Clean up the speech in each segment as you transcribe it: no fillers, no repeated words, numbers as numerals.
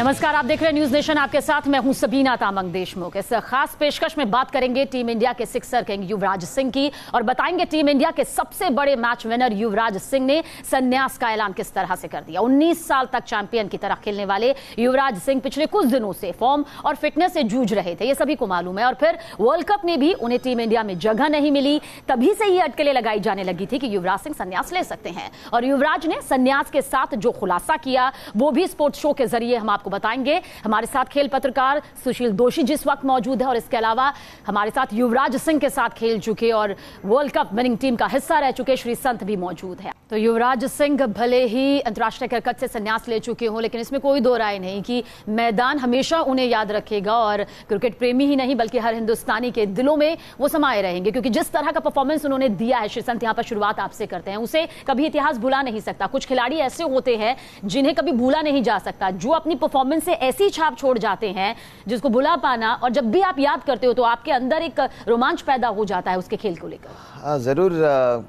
नमस्कार, आप देख रहे हैं न्यूज नेशन। आपके साथ मैं हूं सबीना तामंग देशमुख। इस खास पेशकश में बात करेंगे टीम इंडिया के सिक्सर किंग युवराज सिंह की और बताएंगे टीम इंडिया के सबसे बड़े मैच विनर युवराज सिंह ने संन्यास का ऐलान किस तरह से कर दिया। 19 साल तक चैंपियन की तरह खेलने वाले युवराज सिंह पिछले कुछ दिनों से फॉर्म और फिटनेस से जूझ रहे थे, ये सभी को मालूम है। और फिर वर्ल्ड कप में भी उन्हें टीम इंडिया में जगह नहीं मिली। तभी से ये अटकलें लगाई जाने लगी थी कि युवराज सिंह संन्यास ले सकते हैं। और युवराज ने संन्यास के साथ जो खुलासा किया वो भी स्पोर्ट्स शो के जरिए हम आपको बताएंगे। हमारे साथ खेल पत्रकार सुशील दोषी जिस वक्त मौजूद है और इसके अलावा हमारे साथ युवराज सिंह के साथ खेल चुके और वर्ल्ड कप विनिंग टीम का हिस्सा रह चुके श्री संत भी मौजूद है। तो युवराज सिंह भले ही अंतर्राष्ट्रीय क्रिकेट से संन्यास ले चुके हों, लेकिन इसमें कोई दो राय नहीं कि मैदान हमेशा उन्हें याद रखेगा और क्रिकेट प्रेमी ही नहीं बल्कि हर हिंदुस्तानी के दिलों में वो समाये रहेंगे, क्योंकि जिस तरह का परफॉर्मेंस उन्होंने दिया है। श्री संत, यहाँ पर शुरुआत आपसे करते हैं। उसे कभी इतिहास भुला नहीं सकता। कुछ खिलाड़ी ऐसे होते हैं जिन्हें कभी भूला नहीं जा सकता, जो अपनी परफॉर्मेंस से ऐसी छाप छोड़ जाते हैं जिसको भुला पाना, और जब भी आप याद करते हो तो आपके अंदर एक रोमांच पैदा हो जाता है उसके खेल को लेकर। ज़रूर।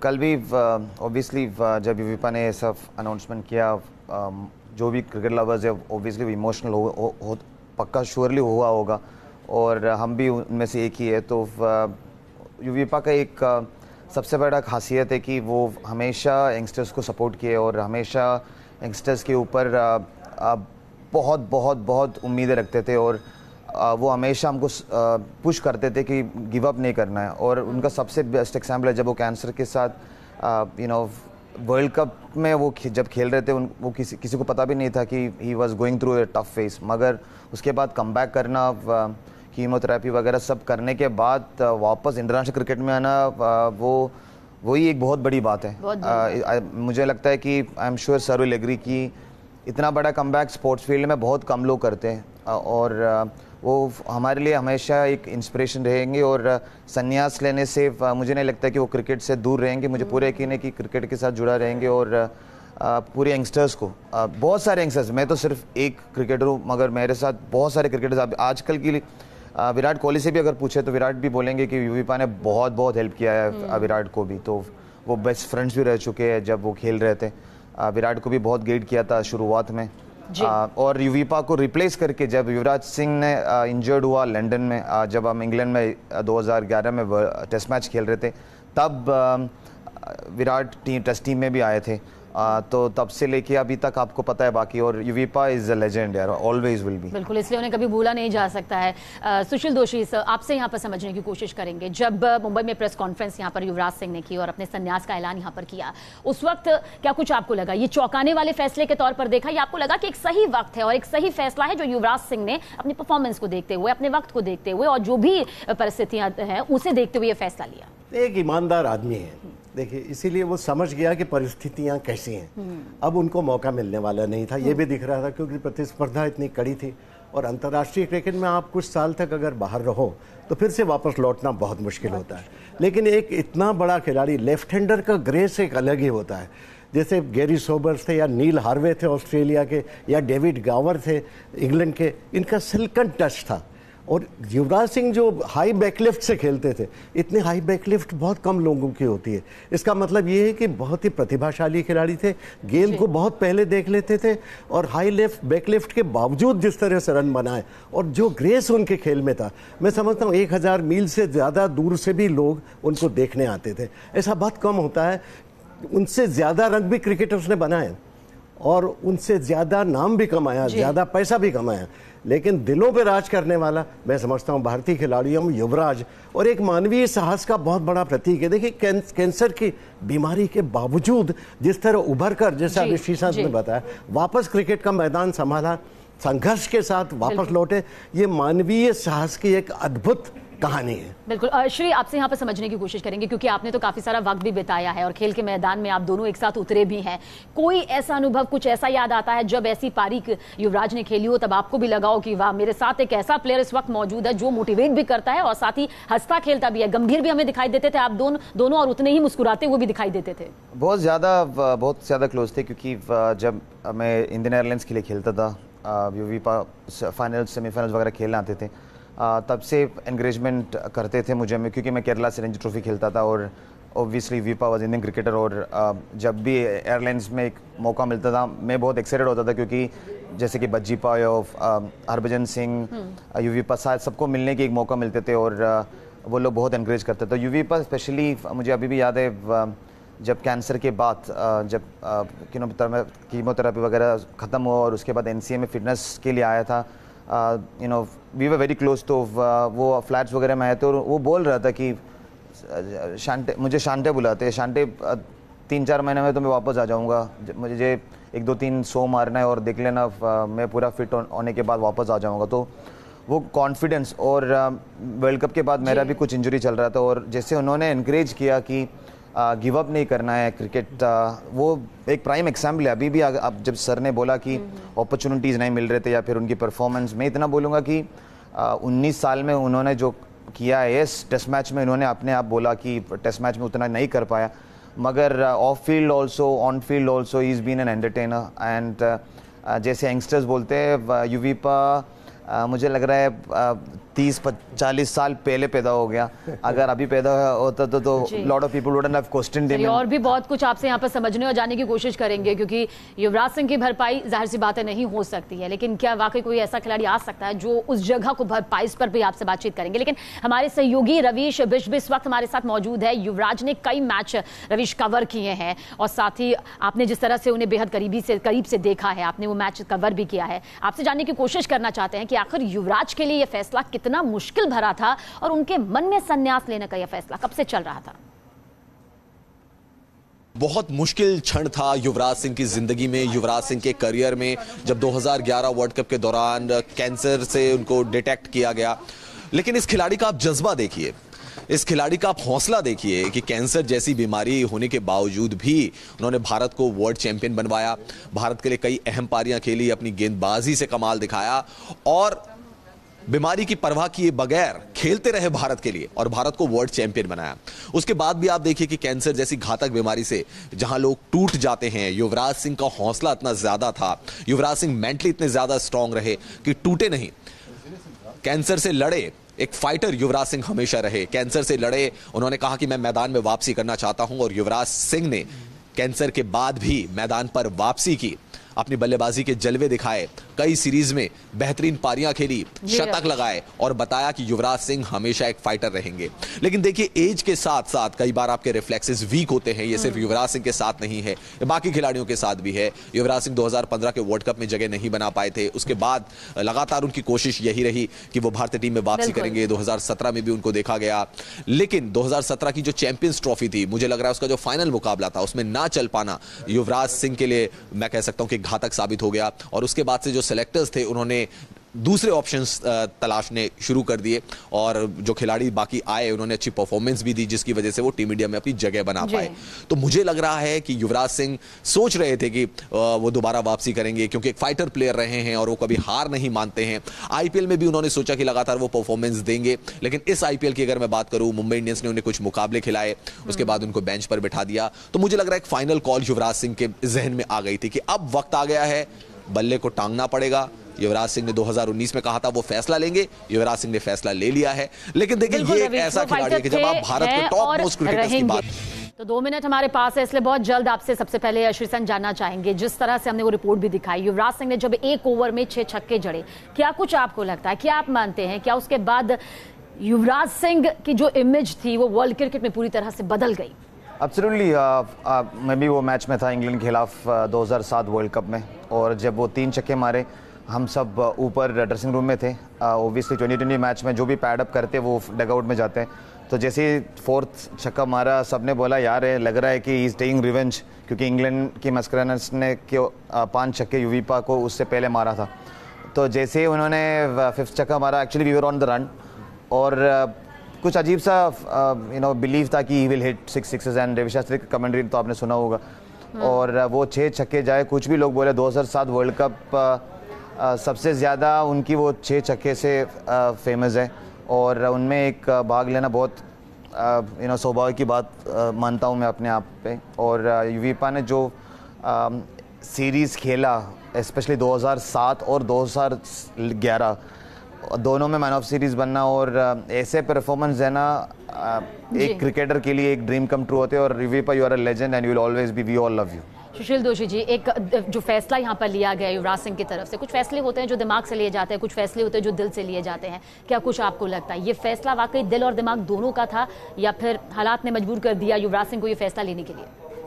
कल भी ऑब्वियसली जब यूवीपा ने सब अनाउंसमेंट किया, जो भी क्रिकेट लवर्स है ऑब्वियसली इमोशनल हो पक्का श्योरली हुआ होगा, और हम भी उनमें से एक ही है। तो यूवीपा का एक सबसे बड़ा खासियत है कि वो हमेशा यंगस्टर्स को सपोर्ट किए और हमेशा यंगस्टर्स के ऊपर बहुत बहुत बहुत उम्मीदें रखते थे, और वो हमेशा हमको पुश करते थे कि गिव अप नहीं करना है। और उनका सबसे बेस्ट एग्जाम्पल है जब वो कैंसर के साथ वर्ल्ड कप में वो जब खेल रहे थे, वो किसी को पता भी नहीं था कि he was going through a tough face, मगर उसके बाद कमबैक करना, कीमोथेरेपी वगैरह सब करने के बाद वापस इंटरनेशनल क्रिकेट में आना, वही एक बहुत बड़ी बात है। मुझे लगता है कि I am sure sir will agree कि इतना बड़ा कमबैक स्पोर्ट्स फील्ड में बहुत कम लोग करते हैं, और वो हमारे लिए हमेशा एक इंस्पिरेशन रहेंगे। और संन्यास लेने से मुझे नहीं लगता कि वो क्रिकेट से दूर रहेंगे। मुझे पूरा यकीन है कि क्रिकेट के साथ जुड़ा रहेंगे, और पूरे यंगस्टर्स को, बहुत सारे यंगस्टर्स, मैं तो सिर्फ एक क्रिकेटर हूँ मगर मेरे साथ बहुत सारे क्रिकेटर्स। आजकल की विराट कोहली से भी अगर पूछे तो विराट भी बोलेंगे कि यूवीपा ने बहुत बहुत हेल्प किया है विराट को भी। तो वो बेस्ट फ्रेंड्स भी रह चुके हैं जब वो खेल रहे थे। विराट को भी बहुत गाइड किया था शुरुआत में, और यूवीपा को रिप्लेस करके जब युवराज सिंह ने इंजर्ड हुआ लंदन में, जब हम इंग्लैंड में 2011 में टेस्ट मैच खेल रहे थे, तब विराट टेस्ट टीम में भी आए थे। तो तब से लेके अभी तक आपको पता है बाकी, और यूवीपा इज अ लेजेंड यार, ऑलवेज विल बी। बिल्कुल, इसलिए उन्हें कभी भूला नहीं जा सकता है। सुशील दोषी सर, आपसे यहाँ पर समझने की कोशिश करेंगे, जब मुंबई में प्रेस कॉन्फ्रेंस यहाँ पर युवराज सिंह ने की और अपने संन्यास का ऐलान यहाँ पर किया, उस वक्त क्या कुछ आपको लगा? ये चौंकाने वाले फैसले के तौर पर देखा, या आपको लगा कि एक सही वक्त है और एक सही फैसला है जो युवराज सिंह ने अपनी परफॉर्मेंस को देखते हुए, अपने वक्त को देखते हुए और जो भी परिस्थितियां हैं उसे देखते हुए ये फैसला लिया? एक ईमानदार आदमी है, देखिए, इसीलिए वो समझ गया कि परिस्थितियां कैसी हैं। अब उनको मौका मिलने वाला नहीं था, ये भी दिख रहा था, क्योंकि प्रतिस्पर्धा इतनी कड़ी थी। और अंतर्राष्ट्रीय क्रिकेट में आप कुछ साल तक अगर बाहर रहो तो फिर से वापस लौटना बहुत मुश्किल होता है। लेकिन एक इतना बड़ा खिलाड़ी, लेफ्ट हैंडर का ग्रेस एक अलग ही होता है। जैसे गैरी सोबर्स थे या नील हार्वे थे ऑस्ट्रेलिया के, या डेविड गावर थे इंग्लैंड के, इनका सिल्कन टच था। और युवराज सिंह जो हाई बैकलिफ्ट से खेलते थे, इतनी हाई बैकलिफ्ट बहुत कम लोगों की होती है। इसका मतलब ये है कि बहुत ही प्रतिभाशाली खिलाड़ी थे, गेंद को बहुत पहले देख लेते थे, और हाई लेफ्ट बैकलिफ्ट के बावजूद जिस तरह से रन बनाए और जो ग्रेस उनके खेल में था, मैं समझता हूँ 1000 मील से ज़्यादा दूर से भी लोग उनको देखने आते थे। ऐसा बहुत कम होता है। उनसे ज़्यादा रन भी क्रिकेटर्स ने बनाए और उनसे ज़्यादा नाम भी कमाया, ज़्यादा पैसा भी कमाया, लेकिन दिलों पे राज करने वाला मैं समझता हूँ भारतीय खिलाड़ियों में युवराज, और एक मानवीय साहस का बहुत बड़ा प्रतीक है। देखिए, कैंसर की बीमारी के बावजूद जिस तरह उभर कर, जैसा ऋषि संत ने बताया, वापस क्रिकेट का मैदान संभाला, संघर्ष के साथ वापस लौटे, ये मानवीय साहस की एक अद्भुत कहानी है। बिल्कुल। श्री, आपसे यहाँ पर समझने की कोशिश करेंगे, क्योंकि आपने तो काफी सारा वक्त भी बिताया है और खेल के मैदान में आप दोनों एक साथ उतरे भी हैं। कोई ऐसा अनुभव, कुछ ऐसा याद आता है जब ऐसी पारी युवराज ने खेली हो, तब आपको भी लगा हो कि वाह, मेरे साथ एक ऐसा प्लेयर इस वक्त मौजूद है जो मोटिवेट भी करता है और साथ ही हंसता खेलता भी है? गंभीर भी हमें दिखाई देते थे आप दोनों, और उतने ही मुस्कुराते हुए भी दिखाई देते थे। बहुत ज़्यादा क्लोज थे, क्योंकि जब मैं इंडियन एयरलाइंस के लिए खेलता था, यूवीपा फाइनल सेमीफाइनल्स वगैरह खेलने आते थे, तब से एंकरेजमेंट करते थे मुझे, क्योंकि मैं केरला से रणजी ट्रॉफी खेलता था, और ऑब्वियसली वीपा वाज इंडियन क्रिकेटर, और जब भी एयरलाइंस में एक मौका मिलता था मैं बहुत एक्साइटेड होता था, क्योंकि जैसे कि बज्जी पायोव, हरभजन सिंह, युवीपा, शायद सबको मिलने की एक मौका मिलते थे और वो लोग बहुत एनकरेज करते थे। युवीपा स्पेशली मुझे अभी भी याद है जब कैंसर के बाद जब कीमोथेरेपी वगैरह ख़त्म हुआ और उसके बाद एनसीए में फिटनेस के लिए आया था, वी वर वेरी क्लोज। तो वो फ्लैट्स वगैरह में आए थे और वो बोल रहा था कि मुझे शांटे बुलाते, शांटे 3-4 महीने में तो मैं वापस आ जाऊंगा, मुझे 1-2-3 शो मारना है और देख लेना मैं पूरा फिट होने के बाद वापस आ जाऊंगा। तो वो कॉन्फिडेंस, और वर्ल्ड कप के बाद मेरा भी कुछ इंजरी चल रहा था और जैसे उन्होंने इनकरेज किया कि गिव अप नहीं करना है क्रिकेट, वो एक प्राइम एग्जाम्पल है। अभी भी अब जब सर ने बोला कि अपॉर्चुनिटीज़ नहीं मिल रहे थे या फिर उनकी परफॉर्मेंस, मैं इतना बोलूँगा कि 19 साल में उन्होंने जो किया है, इस टेस्ट मैच में उन्होंने अपने आप बोला कि टेस्ट मैच में उतना नहीं कर पाया, मगर off field also, on field also he is been an entertainer. And जैसे यंगस्टर्स बोलते हैं, युवीपा मुझे लग रहा है 30-40 साल पहले पैदा हो गया। अगर अभी पैदा होता तो lot of people wouldn't have questioned him. और भी बहुत कुछ आपसे यहाँ पर समझने और जानने की कोशिश करेंगे, क्योंकि युवराज सिंह की भरपाई जाहिर सी बात है नहीं हो सकती है, लेकिन क्या वाकई कोई ऐसा खिलाड़ी आ सकता है जो उस जगह को भरपाई, इस पर भी आपसे बातचीत करेंगे। लेकिन हमारे सहयोगी रवीश बिष्ट भी इस वक्त हमारे साथ मौजूद है। युवराज ने कई मैच रवीश कवर किए हैं और साथ ही आपने जिस तरह से उन्हें बेहद करीब से देखा है, आपने वो मैच कवर भी किया है। आपसे जानने की कोशिश करना चाहते हैं कि आखिर युवराज के लिए यह फैसला कितना मुश्किल भरा था और उनके मन में संन्यास लेने का यह फैसला कब से चल रहा था? बहुत मुश्किल क्षण था युवराज सिंह की जिंदगी में, युवराज सिंह के करियर में, जब 2011 वर्ल्ड कप के दौरान कैंसर से उनको डिटेक्ट किया गया। लेकिन इस खिलाड़ी का आप जज्बा देखिए, इस खिलाड़ी का आप हौसला देखिए कि कैंसर जैसी बीमारी होने के बावजूद भी उन्होंने भारत को वर्ल्ड चैंपियन बनवाया, भारत के लिए कई अहम पारियां खेली, अपनी गेंदबाजी से कमाल दिखाया और बीमारी की परवाह किए बगैर खेलते रहे भारत के लिए और भारत को वर्ल्ड चैंपियन बनाया। उसके बाद भी आप देखिए कि कैंसर जैसी घातक बीमारी से जहां लोग टूट जाते हैं, युवराज सिंह का हौसला इतना ज्यादा था, युवराज सिंह मेंटली इतने ज्यादा स्ट्रांग रहे कि टूटे नहीं, कैंसर से लड़े। एक फाइटर युवराज सिंह हमेशा रहे, कैंसर से लड़े, उन्होंने कहा कि मैं मैदान में वापसी करना चाहता हूं और युवराज सिंह ने कैंसर के बाद भी मैदान पर वापसी की, अपनी बल्लेबाजी के जलवे दिखाए, कई सीरीज में बेहतरीन पारियां खेली, शतक लगाए और बताया कि युवराज सिंह हमेशा एक फाइटर रहेंगे। लेकिन देखिए एज के साथ साथ कई बार आपके रिफ्लेक्सेस वीक होते हैं, ये सिर्फ युवराज सिंह के साथ नहीं है, ये बाकी खिलाड़ियों के साथ भी है। युवराज सिंह 2015 के वर्ल्ड कप में जगह नहीं बना पाए थे, उसके बाद लगातार उनकी कोशिश यही रही कि वो भारतीय टीम में वापसी करेंगे, 2017 में भी उनको देखा गया। लेकिन 2017 की जो चैंपियंस ट्रॉफी थी, मुझे लग रहा है उसका जो फाइनल मुकाबला था उसमें ना चल पाना युवराज सिंह के लिए मैं कह सकता हूं कि घातक साबित हो गया और उसके बाद से जो सिलेक्टर्स थे उन्होंने दूसरे ऑप्शंस तलाशने शुरू कर दिए और जो खिलाड़ी बाकी आए उन्होंने अच्छी परफॉर्मेंस भी दी, जिसकी वजह से वो टीम इंडिया में अपनी जगह बना पाए। तो मुझे लग रहा है कि युवराज सिंह सोच रहे थे कि वो दोबारा वापसी करेंगे क्योंकि एक फाइटर प्लेयर रहे हैं और वो कभी हार नहीं मानते हैं। आईपीएल में भी उन्होंने सोचा कि लगातार वो परफॉर्मेंस देंगे, लेकिन इस आईपीएल की अगर मैं बात करूं, मुंबई इंडियंस ने उन्हें कुछ मुकाबले खिलाए, उसके बाद उनको बेंच पर बिठा दिया। तो मुझे लग रहा है एक फाइनल कॉल युवराज सिंह के जहन में आ गई थी कि अब वक्त आ गया है, बल्ले को टांगना पड़ेगा। युवराज सिंह ने 2019 में कहा था वो फैसला लेंगे, युवराज सिंह ने फैसला ले लिया है। लेकिन देखिए ये एक ऐसा खिलाड़ी है कि जब आप भारत के टॉप मोस्ट क्रिकेटर्स की बात, तो 2 मिनट हमारे पास है, इसलिए बहुत जल्द आपसे सबसे पहले श्रीसंत जानना चाहेंगे, जिस तरह से हमने वो रिपोर्ट भी दिखाई, युवराज सिंह ने जब एक ओवर में 6 छक्के जड़े, क्या कुछ आपको लगता है, क्या आप मानते हैं, क्या उसके बाद युवराज सिंह की जो इमेज थी वो वर्ल्ड क्रिकेट में पूरी तरह से बदल गई? एब्सोल्युटली, मैं भी वो मैच में था इंग्लैंड के खिलाफ 2007 वर्ल्ड कप में, और जब वो 3 छक्के मारे हम सब ऊपर ड्रेसिंग रूम में थे। ओबियसली 2020 मैच में जो भी पैड अप करते वो डगआउट में जाते हैं, तो जैसे ही 4th छक्का मारा सबने बोला यार लग रहा है कि ही इज टेकिंग रिवेंज, क्योंकि इंग्लैंड की मस्करानस ने 5 छक्के युवीपा को उससे पहले मारा था। तो जैसे ही उन्होंने 5th छक्का मारा, actually we were on the run और कुछ अजीब सा बिलीव था कि he will hit 6 sixes and Ravi Shastri का कमेंट्री तो आपने सुना होगा। और वो 6 छक्के जाए, कुछ भी लोग बोले 2007 वर्ल्ड कप सबसे ज़्यादा उनकी वो 6 छक्के से फेमस है और उनमें एक भाग लेना बहुत सौभाग्य की बात मानता हूँ मैं अपने आप पे। और युवीपा ने जो सीरीज़ खेला, स्पेशली 2007 और 2011 दोनों में मैन ऑफ सीरीज बनना और ऐसे परफॉर्मेंस देना एक क्रिकेटर के लिए एक ड्रीम कम ट्रू होते हैं। और Yuvipa, you are a legend and you will always be, we all love you. Sushil Doshi ji, एक जो फैसला यहाँ पर लिया गया युवराज सिंह की तरफ से, कुछ फैसले होते हैं जो दिमाग से लिए जाते हैं, कुछ फैसले होते हैं जो दिल से लिए जाते हैं, क्या कुछ आपको लगता है ये फैसला वाकई दिल और दिमाग दोनों का था, या फिर हालात ने मजबूर कर दिया युवराज सिंह को ये फैसला लेने के लिए?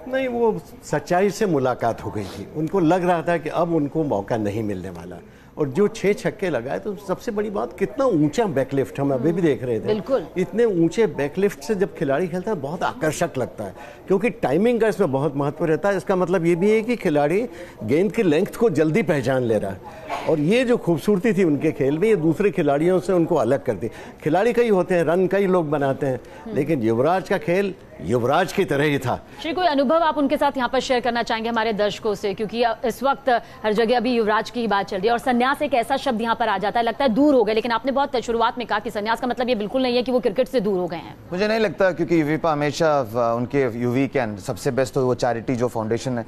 नहीं, वो सच्चाई से मुलाकात हो गई थी, उनको लग रहा था कि अब उनको मौका नहीं मिलने वाला, और जो 6 छक्के लगाए तो सबसे बड़ी बात कितना ऊंचा बैकलिफ्ट, हम अभी भी देख रहे थे। बिल्कुल। इतने ऊंचे बैकलिफ्ट से जब खिलाड़ी खेलता है बहुत आकर्षक लगता है, क्योंकि टाइमिंग का इसमें बहुत महत्व रहता है। इसका मतलब ये भी है कि खिलाड़ी गेंद की लेंथ को जल्दी पहचान ले रहा है, और ये जो खूबसूरती थी उनके खेल में, ये दूसरे खिलाड़ियों से उनको अलग करती। खिलाड़ी कई होते हैं, रन कई लोग बनाते हैं, लेकिन युवराज का खेल युवराज की तरह ही था। श्री, कोई अनुभव आप उनके साथ यहाँ पर शेयर करना चाहेंगे हमारे दर्शकों से, क्योंकि इस वक्त हर जगह अभी युवराज की ही बात चल रही है, और संन्यास एक ऐसा शब्द यहाँ पर आ जाता है, लगता है दूर हो गए, लेकिन आपने बहुत शुरुआत में कहा कि संन्यास का मतलब ये बिल्कुल नहीं है कि वो क्रिकेट से दूर हो गए हैं। मुझे नहीं लगता, क्योंकि यूवीपा हमेशा उनके यूवी कैन सबसे बेस्ट तो वो चैरिटी जो फाउंडेशन है,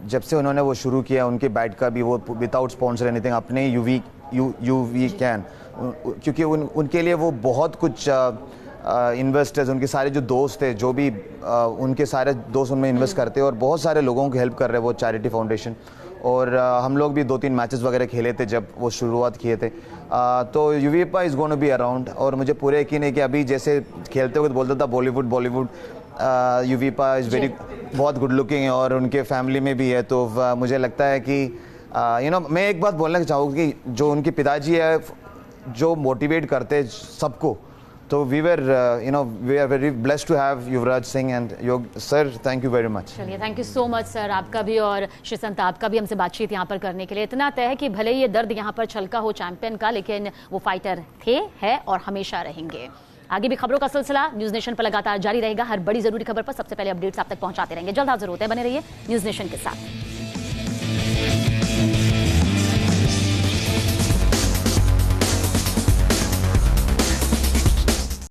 जब से उन्होंने वो शुरू किया, उनके बैट का भी वो विदाउट स्पॉन्सर एनीथिंग, अपने यूवी कैन, क्योंकि उनके लिए वो बहुत कुछ इन्वेस्टर्स, उनके सारे जो दोस्त थे, जो भी उनके सारे दोस्त उनमें इन्वेस्ट करते हैं, और बहुत सारे लोगों की हेल्प कर रहे हैं वो चैरिटी फाउंडेशन। और हम लोग भी 2-3 मैचेस वगैरह खेले थे जब वो शुरुआत किए थे, तो Yuvipa is going to be around. और मुझे पूरे यकीन है कि अभी जैसे खेलते हुए बोलता था बॉलीवुड, यूवीपा इज़ वेरी बहुत गुड लुकिंग है, और उनके फैमिली में भी है, तो मुझे लगता है कि मैं एक बात बोलना चाहूँगा कि जो उनके पिताजी है जो मोटिवेट करते सबको, तो we are very blessed to have Yuvraj Singh and sir, thank you very much. चलिए, thank you so much sir, आपका भी और श्री संत आपका भी हमसे बातचीत यहाँ पर करने के लिए। इतना तय है कि भले ये दर्द यहाँ पर छलका हो चैंपियन का, लेकिन वो फाइटर थे, है और हमेशा रहेंगे। आगे भी खबरों का सिलसिला न्यूज नेशन पर लगातार जारी रहेगा। हर बड़ी जरूरी खबर पर सबसे पहले अपडेट्स आप तक पहुंचाते रहेंगे। जल्द हाजिर होते हैं, बने रहिए न्यूज नेशन के साथ।